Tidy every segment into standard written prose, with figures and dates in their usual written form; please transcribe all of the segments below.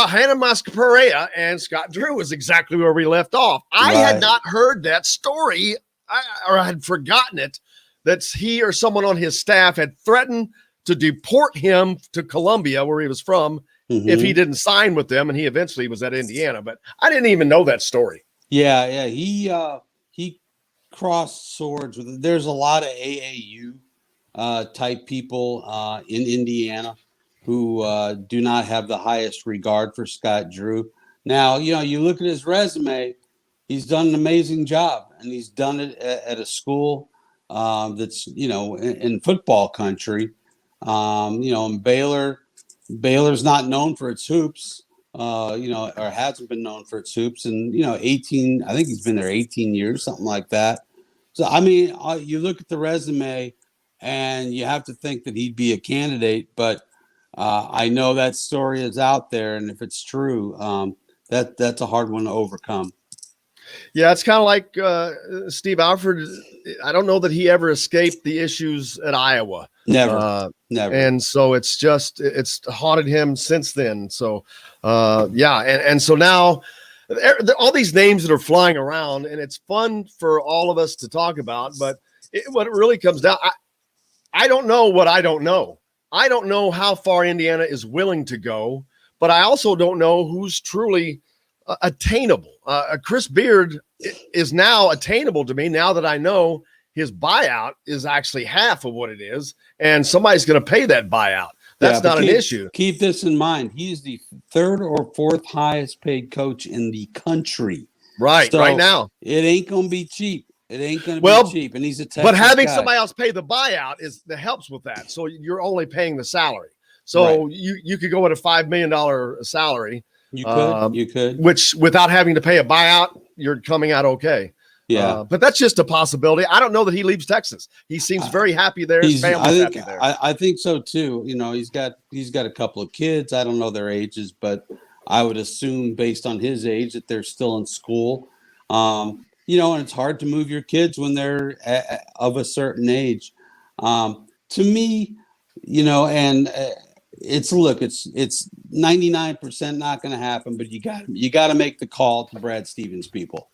Hannah Mascaperea and Scott Drew is exactly where we left off. I had not heard that story, or I had forgotten it, that he or someone on his staff had threatened to deport him to Columbia, where he was from, if he didn't sign with them, and he eventually was at Indiana. But I didn't even know that story. Yeah. He crossed swords with. There's a lot of AAU type people in Indiana who do not have the highest regard for Scott Drew. Now, you look at his resume, he's done an amazing job, and he's done it at a school that's, in football country. And Baylor's not known for its hoops, or hasn't been known for its hoops. And, I think he's been there 18 years, something like that. So, I mean, you look at the resume and you have to think that he'd be a candidate, but I know that story is out there, and if it's true, that's a hard one to overcome. Yeah, it's kind of like Steve Alford. I don't know that he ever escaped the issues at Iowa. Never. And so it's haunted him since then. So, and so now all these names that are flying around, and it's fun for all of us to talk about, but what it really comes down, I don't know what I don't know. I don't know how far Indiana is willing to go, but I also don't know who's truly attainable. Chris Beard is now attainable to me now that I know his buyout is actually half of what it is, and somebody's going to pay that buyout. That's not an issue. Keep this in mind. He's the third or fourth highest paid coach in the country. Right, so right now. It ain't going to be cheap. It ain't going to be cheap, and he's a Texas but having guy. Somebody else pay the buyout that helps with that. So you're only paying the salary. So you could go at a $5 million salary. You could. Which, without having to pay a buyout, you're coming out okay. Yeah. But that's just a possibility. I don't know that he leaves Texas. He seems very happy there. His family's happy there. I think so too. He's got a couple of kids. I don't know their ages, but I would assume based on his age that they're still in school. And it's hard to move your kids when they're of a certain age. To me, and it's 99% not going to happen, but you got to make the call to Brad Stevens, people.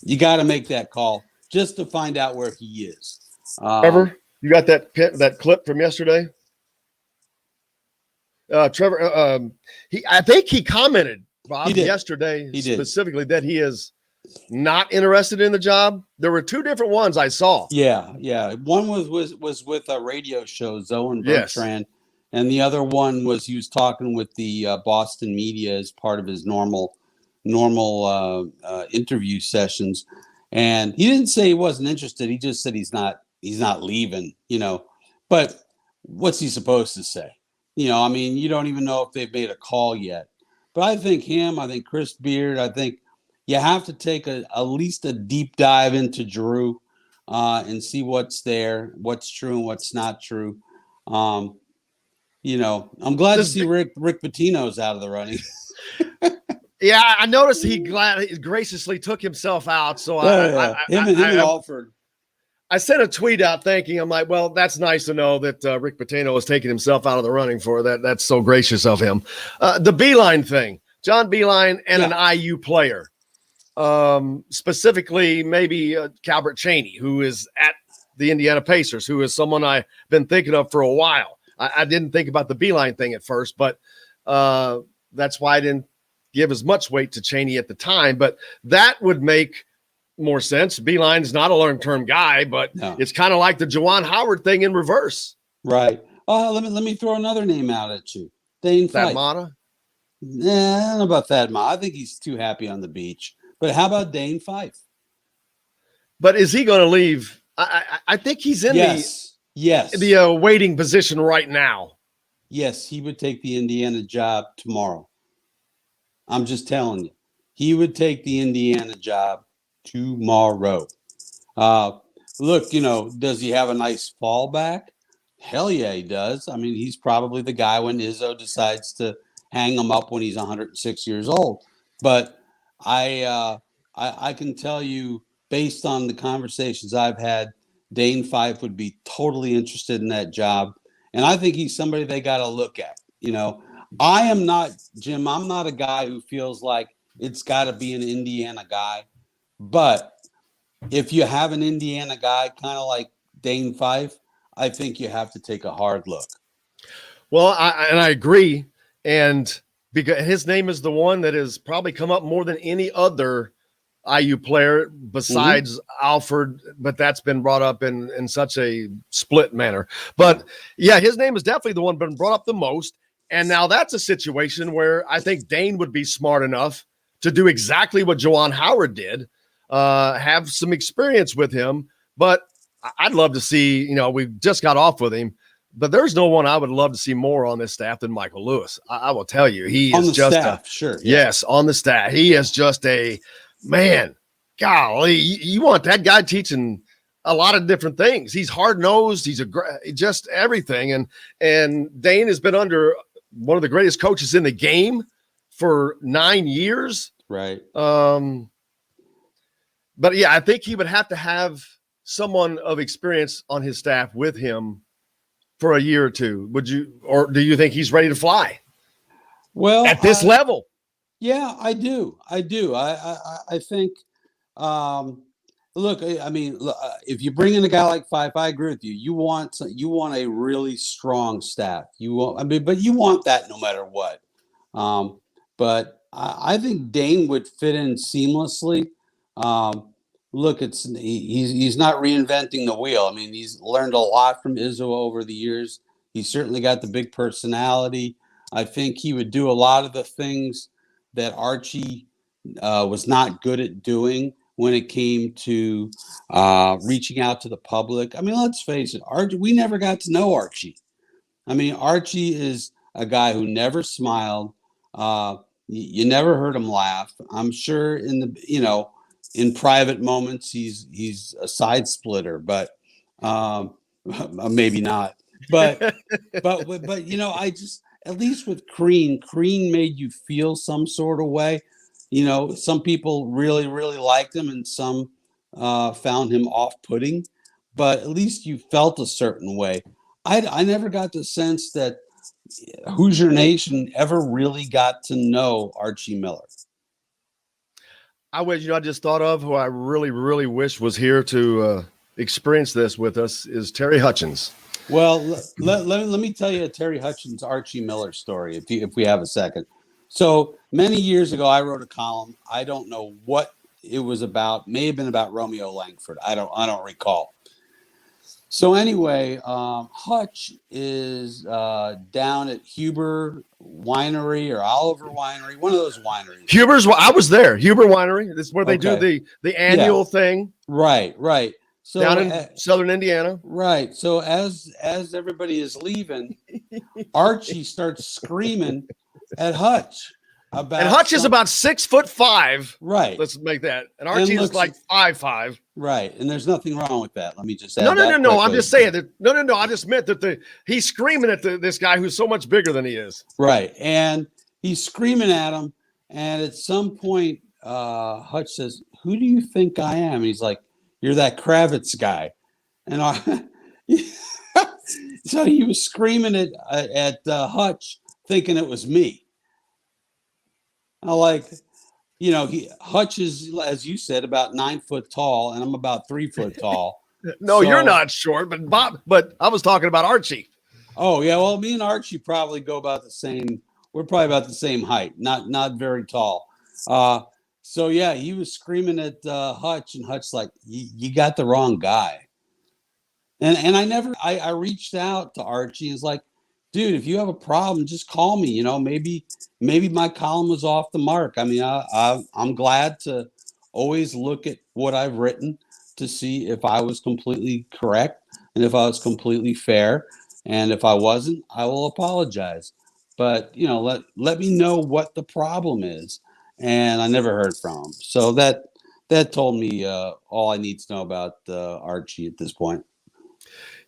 You got to make that call just to find out where he is. Trevor, you got that clip from yesterday? Trevor, I think he commented, Bob, yesterday specifically that he is not interested in the job. There were two different ones I saw. Yeah. One was with a radio show, Zoe and Bertrand, and the other one was he was talking with the Boston media as part of his normal interview sessions, and he didn't say he wasn't interested. He just said he's not leaving. But what's he supposed to say? You don't even know if they've made a call yet. But I think Chris Beard, I think you have to take at least a deep dive into Drew and see what's there, what's true and what's not true. I'm glad to see Rick Pitino's out of the running. Yeah, I noticed he graciously took himself out. So him and Alford. I sent a tweet out thinking, I'm like, well, that's nice to know that Rick Pitino has taken himself out of the running for that. That's so gracious of him. The Beilein thing, John Beilein and an IU player, specifically maybe Calbert Chaney, who is at the Indiana Pacers, who is someone I've been thinking of for a while. I didn't think about the Beilein thing at first, but that's why I didn't give as much weight to Chaney at the time, but that would make more sense. Beilein's not a long-term guy, but it's kind of like the Juwan Howard thing in reverse. Right. Let me throw another name out at you. Dane Fife. Thad Matta? Nah, I don't know about Thad Matta. I think he's too happy on the beach. But how about Dane Fife? But is he going to leave? I think he's in the waiting position right now. Yes, he would take the Indiana job tomorrow. I'm just telling you. He would take the Indiana job tomorrow. Look, does he have a nice fallback? Hell yeah, he does. I mean, he's probably the guy when Izzo decides to hang him up when he's 106 years old. But I can tell you, based on the conversations I've had, Dane Fife would be totally interested in that job. And I think he's somebody they got to look at. I am not, Jim. I'm not a guy who feels like it's got to be an Indiana guy. But if you have an Indiana guy, kind of like Dane Fife, I think you have to take a hard look. Well, I agree, and because his name is the one that has probably come up more than any other IU player besides Alford, but that's been brought up in such a split manner. But yeah, his name is definitely the one been brought up the most. And now that's a situation where I think Dane would be smart enough to do exactly what Juwan Howard did, have some experience with him. But I'd love to see, we just got off with him, but there's no one I would love to see more on this staff than Michael Lewis. I will tell you, he on is the just staff, sure. Yeah. Yes, on the staff. He is just a man. Golly, you want that guy teaching a lot of different things. He's hard-nosed. He's just everything. And Dane has been under one of the greatest coaches in the game for 9 years. Right. But yeah, I think he would have to have someone of experience on his staff with him for a year or two. Would you, or do you think he's ready to fly? Well, at this level? Yeah, I do. I think, look, I mean, if you bring in a guy like Fife, I agree with you. You want a really strong staff. But you want that no matter what. But I think Dane would fit in seamlessly. Look, he's not reinventing the wheel. I mean, he's learned a lot from Izzo over the years. He's certainly got the big personality. I think he would do a lot of the things that Archie was not good at doing when it came to reaching out to the public. I mean, let's face it, we never got to know Archie. I mean, Archie is a guy who never smiled. You never heard him laugh. I'm sure in private moments he's a side splitter, but maybe not. But I just, at least with Crean made you feel some sort of way. Some people really, really liked him and some found him off-putting, but at least you felt a certain way. I never got the sense that Hoosier Nation ever really got to know Archie Miller. I wish, I just thought of who I really, really wish was here to experience this with us is Terry Hutchins. Well, let me tell you a Terry Hutchins, Archie Miller story, if we have a second. So many years ago, I wrote a column. I don't know what it was about. May have been about Romeo Langford. I don't recall. So anyway, Hutch is down at Huber Winery or Oliver Winery, one of those wineries. I was there. Huber Winery. This is where they do the annual thing. Right. So down in southern Indiana. Right. So as everybody is leaving, Archie starts screaming at Hutch. And Hutch is about 6'5". Right. Let's make that. And Archie is like 5'5". Right. And there's nothing wrong with that. Let me just add No. I'm just saying that. No. I just meant that he's screaming at this guy who's so much bigger than he is. Right. And he's screaming at him. And at some point, Hutch says, "Who do you think I am?" And he's like, "You're that Kravitz guy." And so he was screaming at Hutch, thinking it was me. Hutch is, as you said, about 9 foot tall, and I'm about 3 foot tall. No, you're not short, but I was talking about Archie. Oh yeah, well, me and Archie probably go about the same. We're probably about the same height, not very tall. So yeah, he was screaming at Hutch, and Hutch's like, "You got the wrong guy." And I reached out to Archie and was like, "Dude, if you have a problem, just call me. Maybe my column was off the mark. I mean, I'm glad to always look at what I've written to see if I was completely correct and if I was completely fair. And if I wasn't, I will apologize. But let me know what the problem is." And I never heard from him. So that told me all I need to know about Archie at this point.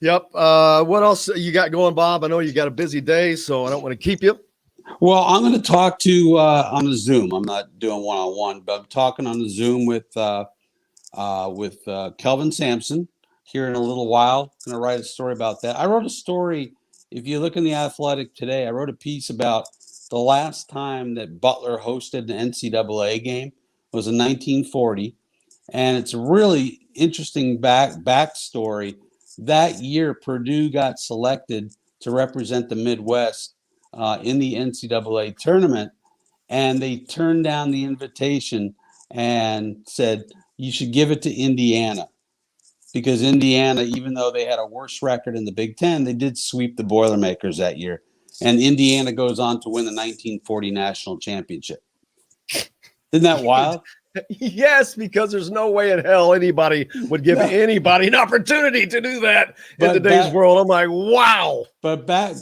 Yep. What else you got going, Bob? I know you got a busy day, so I don't want to keep you. Well, I'm going to talk to on the Zoom. I'm not doing one-on-one, but I'm talking on the Zoom with Kelvin Sampson here in a little while. I'm going to write a story about that. I wrote a story. If you look in the Athletic today, I wrote a piece about the last time that Butler hosted an NCAA game was in 1940. And it's a really interesting backstory. That year, Purdue got selected to represent the Midwest in the NCAA tournament, and they turned down the invitation and said, you should give it to Indiana, because Indiana, even though they had a worse record in the Big Ten, they did sweep the Boilermakers that year. And Indiana goes on to win the 1940 national championship. Isn't that wild? Yes, because there's no way in hell anybody would give anybody an opportunity to do that in today's world. I'm like, wow. But back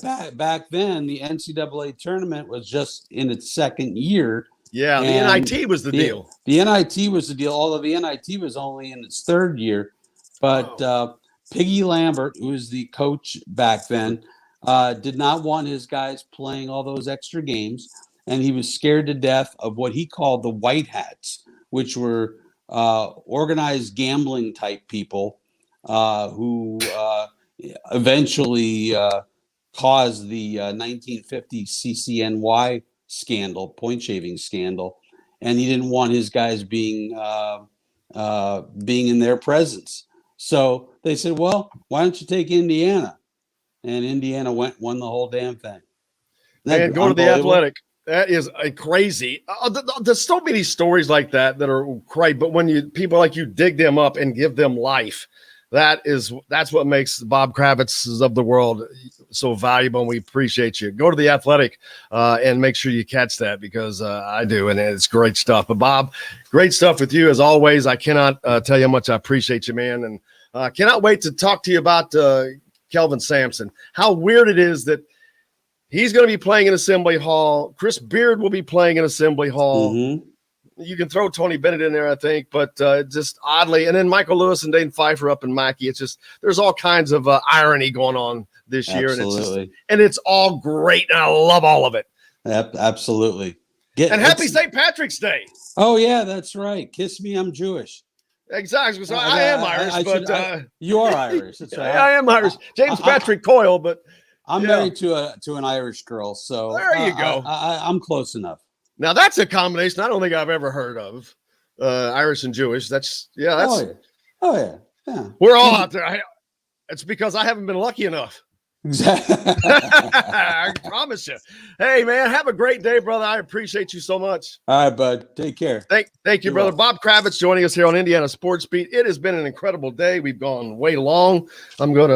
then, the NCAA tournament was just in its second year. Yeah, the NIT was the deal. The NIT was the deal, although the NIT was only in its third year. But Piggy Lambert, who was the coach back then, did not want his guys playing all those extra games, and he was scared to death of what he called the White Hats, which were organized gambling type people who eventually caused the 1950 CCNY scandal, point shaving scandal, and he didn't want his guys being in their presence. So they said, "Well, why don't you take Indiana?" And Indiana won the whole damn thing. And go to the Athletic. That is a crazy. There's so many stories like that are great, but when people like you dig them up and give them life, that's what makes Bob Kravitz of the world so valuable, and we appreciate you. Go to the Athletic and make sure you catch that, because I do, and it's great stuff. But Bob, great stuff with you as always. I cannot tell you how much I appreciate you, man, and cannot wait to talk to you about Kelvin Sampson. How weird it is that he's going to be playing in Assembly Hall. Chris Beard will be playing in Assembly Hall. Mm-hmm. You can throw Tony Bennett in there, I think, but just oddly. And then Michael Lewis and Dane Pfeiffer up in Mackey. It's just, there's all kinds of irony going on this year. And it's all great. And I love all of it. Absolutely. And happy St. Patrick's Day. Oh, yeah, that's right. Kiss me, I'm Jewish. Exactly. So I am Irish, you are Irish. That's right. I am Irish. James Patrick Coyle, but I'm married to an Irish girl, so there you go. I'm close enough. Now that's a combination I don't think I've ever heard of. Irish and Jewish. That's. Oh yeah. We're all out there. It's because I haven't been lucky enough. Exactly. I promise you. Hey man, have a great day, brother. I appreciate you so much. All right, bud. Take care. Thank you, brother. Bob Kravitz joining us here on Indiana Sports Beat. It has been an incredible day. We've gone way long. I'm gonna